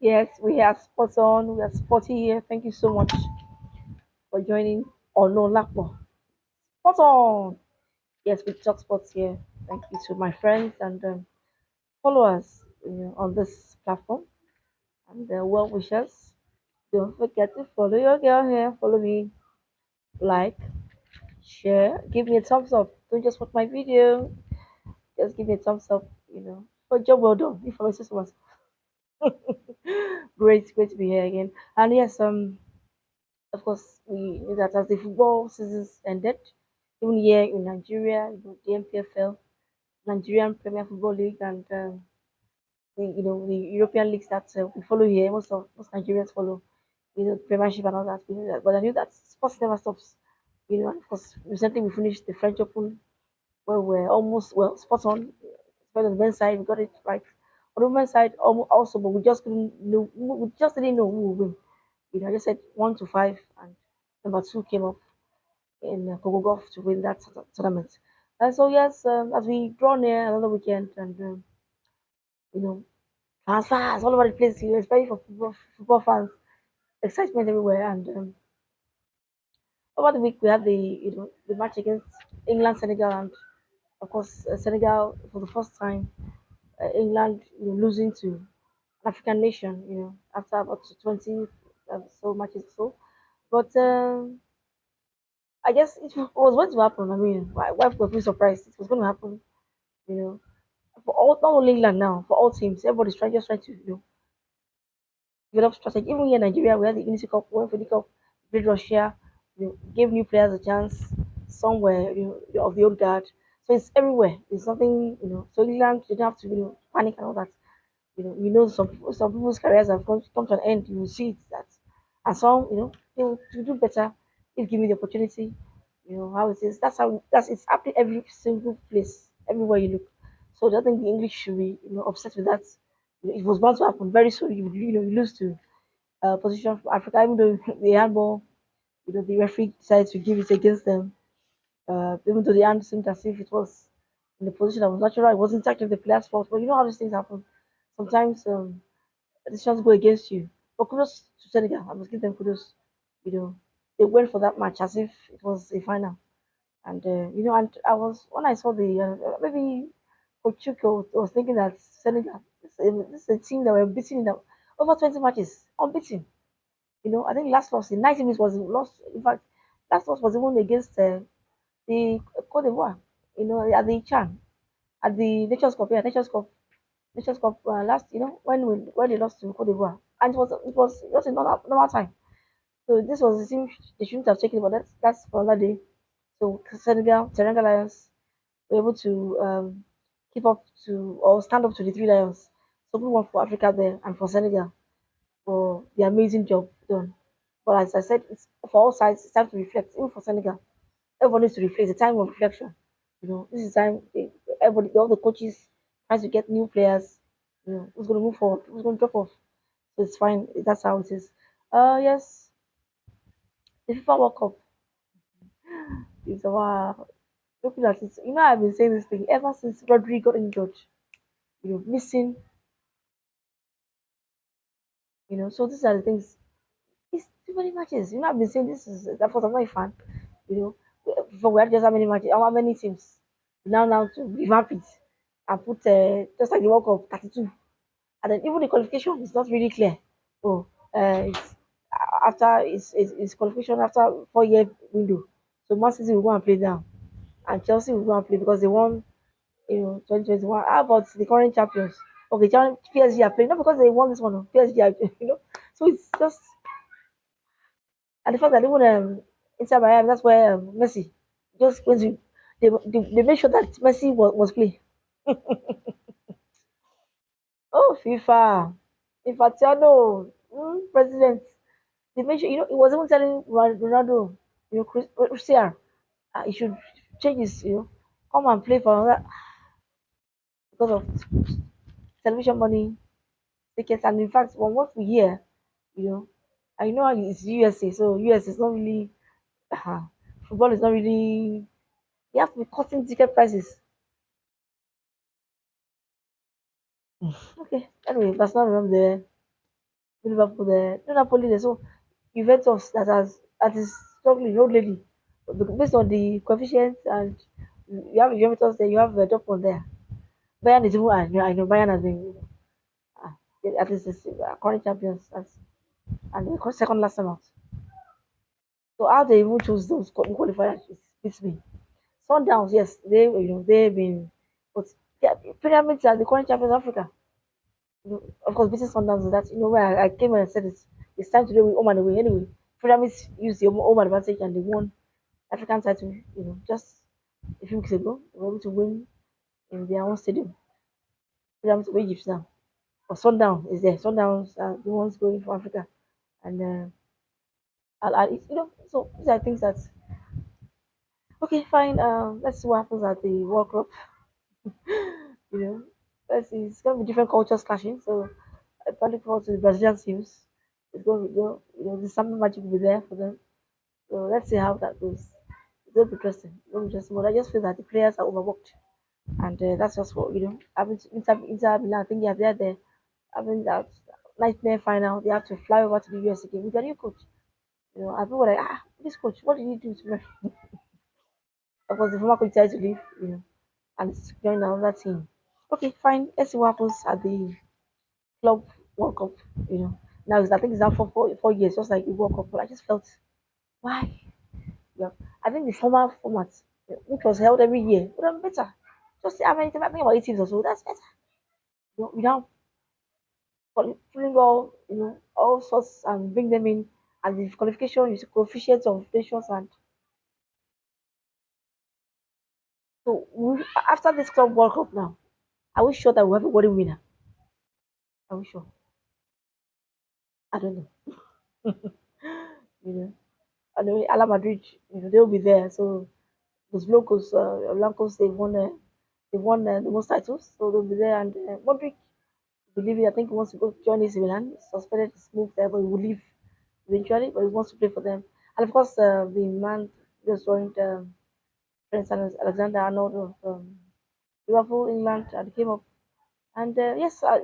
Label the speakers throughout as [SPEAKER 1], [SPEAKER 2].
[SPEAKER 1] Yes, we are spot on. We are spotty here. Thank you so much for joining. Oh no, Lapo. Spot on. Yes, we talk sports here. Thank you to my friends and followers on this platform and well wishers. Don't forget to follow your girl here. Follow me, like, share, give me a thumbs up. Don't just watch my video. Just give me a thumbs up. For job well done. If I was was great to be here again. And yes, of course, we knew that as the football seasons ended, even here in Nigeria, the MPFL, Nigerian Premier Football League, and the European leagues that we follow here, most Nigerians follow, Premiership and all that. We knew that, but I knew that sports never stops. And of course, recently we finished the French Open, where we're almost spot on. Especially on the men's side, we got it right. On the women's side, also, but we just couldn't know. We just didn't know who would win. I just said 1 to 5, and number two came up in Coco Golf to win that tournament. And so yes, as we draw near another weekend, and you know, transfers all over the place, especially for football fans, excitement everywhere. And over the week we had the match against England, Senegal, and of course Senegal for the first time, England losing to an African nation, after about 20 so matches or so. But I guess was going to happen. I mean, why were we surprised? It was going to happen, you know, for all, not only England now, for all teams. Everybody's trying to, develop strategy. Even here in Nigeria, we had the Unity Cup, went for the cup, beat Russia, gave new players a chance. Some were, of the old guard. So it's everywhere. It's nothing, So England, you don't have to, panic and all that. Some people's careers have come to an end. You will see it that, and some, they will do better if given the opportunity. You know how it is. That's it's happening every single place, everywhere you look. So I don't think the English should be, upset with that. It was bound to happen very soon. You lose to position for Africa, even though the handball, the referee decided to give it against them. Even though the hand seemed as if it was in the position that was natural, it wasn't actually the player's fault. But you know how these things happen. Sometimes decisions go against you. But kudos to Senegal. I must give them kudos. You know, they went for that match as if it was a final. And and I was when I saw the maybe Pochuko was thinking that Senegal, this is a team that were beaten in over 20 matches, unbeaten. I think last loss in 90 minutes was lost. In fact, last loss was even against the Cote d'Ivoire. At the Chan, at the Nations Cup, yeah, Nations Cup last. When they lost to Cote d'Ivoire, and it was just in normal time. So this was the team they shouldn't have taken, but that's for another day. So Senegal, Teranga Lions were able to keep up to or stand up to the Three Lions. So good one for Africa there and for Senegal for the amazing job done. But as I said, it's for all sides. It's time to reflect. Even for Senegal, everyone needs to reflect. It's a time of reflection. This is time. Everybody, all the coaches trying to get new players. Who's going to move forward? Who's going to drop off? So it's fine. That's how it is. Yes, the FIFA World Cup is our looking at it. I've been saying this thing ever since Rodri got injured. Missing. So these are the things. It's too many matches. I've been saying this is that for I'm not a fan. You know, for we had just how many matches, how many teams. Now to revamp it and put just like the World Cup 32, and then even the qualification is not really clear. Oh, it's after it's qualification after 4 year window. So Man City will go and play now, and Chelsea will go and play because they won 2021. How about the current champions? Okay, PSG are playing not because they won this one. PSG are, so it's just and the fact that even Inter Miami, that's where Messi just went to they made sure that Messi was playing. Oh, FIFA, Infantino, president. They made sure, he was even telling Ronaldo, Cristiano, he should change his, come and play for another because of television money, tickets, and in fact, from what we hear, you know, I know it's USA, so US is not really, uh, football is not really, they have to be cutting ticket prices. Okay, anyway, that's not around there. Liverpool there. No Napoli there. So Juventus that is struggling, old lady. Based on the coefficients and you have Juventus there, you have Dortmund there. Bayern is even I know Bayern has been uh, at least current champions and the second last time out. So how they even choose those qualifiers beats me. Sundowns, yes, they've been, but yeah, Pyramids are the current champions of Africa. Of course, beating Sundowns that where I came and said it's time to do with home and away anyway. Pyramids used the home advantage and they won African title. Just a few weeks ago, they were able to win in their own stadium. Pyramids of Egypt now, but Sundown is there. Sundowns are the ones going for Africa, and so these are things that okay, fine. Let's see what happens at the World Cup. you know, let's see. It's gonna be different cultures clashing. So I look forward to the Brazilian teams. It's going to go. The summer magic will be there for them. So let's see how that goes. It's going to be interesting. It's going to be interesting. But I just feel that the players are overworked, and that's just what Having to Inter Milan, I think they're there. Having that nightmare final, they have to fly over to the US again with their new coach. I feel like this coach, what did he do to me? Of course, the former coach decided to leave. And join another team. Okay, fine. Let's see what happens at the Club World Cup. Now I think it's now for 4 years, just like the World Cup. But I just felt why? Yeah, I think the former format, which was held every year, would have been better. Just how many teams? I think about 8 teams or so. That's better. Without pulling all sorts and bring them in, and the qualification is coefficients of nations. And so after this Club World Cup now, are we sure that we have a world winner? Are we sure? I don't know. you know. And Ala Madrid, they'll be there. So those locals, Blancos, they won the most titles, so they'll be there. And Modric, believe it, I think he wants to go join AC Milan. He's suspended his move there, but he will leave eventually. But he wants to play for them. And of course, the man just joined Trent Alexander-Arnold from Liverpool, England, and came up. And yes, I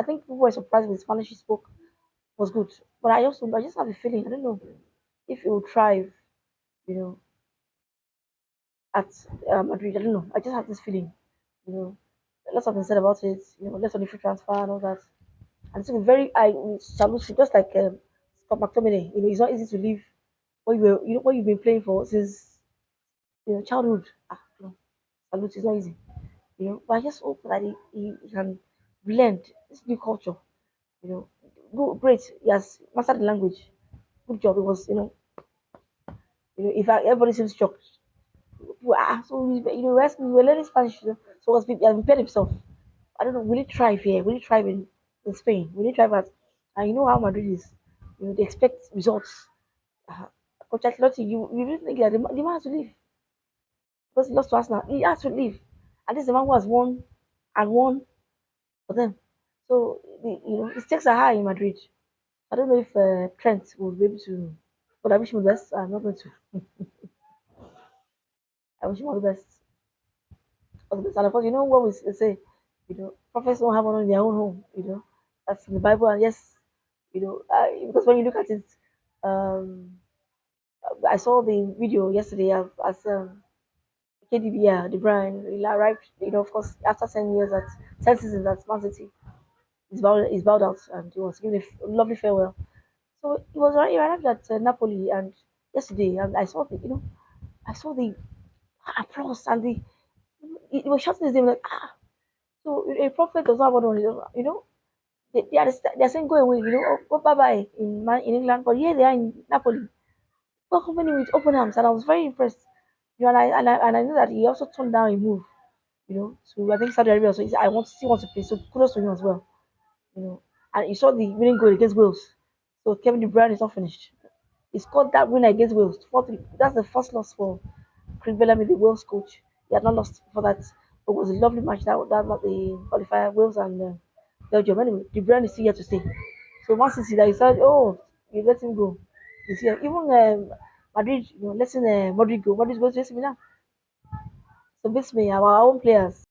[SPEAKER 1] think people were surprised with the Spanish he spoke was good. But I just have a feeling, I don't know if he will thrive, you know, at Madrid. I don't know. I just have this feeling, you know. Lots have been said about it, less on the free transfer and all that. And it's very, I salute him, just like Scott McTominay. It's not easy to leave what you've been playing for since childhood. Salute, it's not easy, But I just hope that he can blend this new culture, you know. Great, he has mastered the language. Good job. It was, in fact, everybody seems shocked. So we're learning Spanish, so he has prepared himself. I don't know. Will it thrive here? Will it thrive in Spain? Will it thrive at? And you know how Madrid is. They expect results. Uh, Coach Ancelotti, you really think that the man has to leave because he lost to Arsenal. He has to leave, and this is the man who has won and won for them. So the stakes are high in Madrid. I don't know if Trent will be able to, but I wish him the best. I'm not going to. I wish him all the best. All the best. And of course, what we say, prophets don't have one in their own home. That's in the Bible. And yes, because when you look at it, um, I saw the video yesterday as KDB, yeah, De Bruyne, he arrived, of course, after 10 years 10 seasons at Man City, he's bowed out and he was given a lovely farewell. So he arrived at Napoli and yesterday, and I saw the applause and he was shouting his name like, ah. So a prophet does not have one, they're saying go away, or go bye bye in England, but here they are in Napoli welcoming him with open arms, and I was very impressed. And I know that he also turned down a move, to I think Saudi Arabia. So he said, I still want to play. So kudos to him as well, you know. And you saw the winning goal against Wales. So Kevin De Bruyne is not finished. He scored that winner against Wales, 4-3. That's the first loss for Chris Bellamy, the Wales coach. He had not lost for that. It was a lovely match. That the qualifier Wales and Belgium. Anyway, De Bruyne is still here to stay. So once he that, he said, "Oh, you let him go." He's here. Even Madrid, letting Madrid go. Madrid goes to AC Milan. So basically, our own players.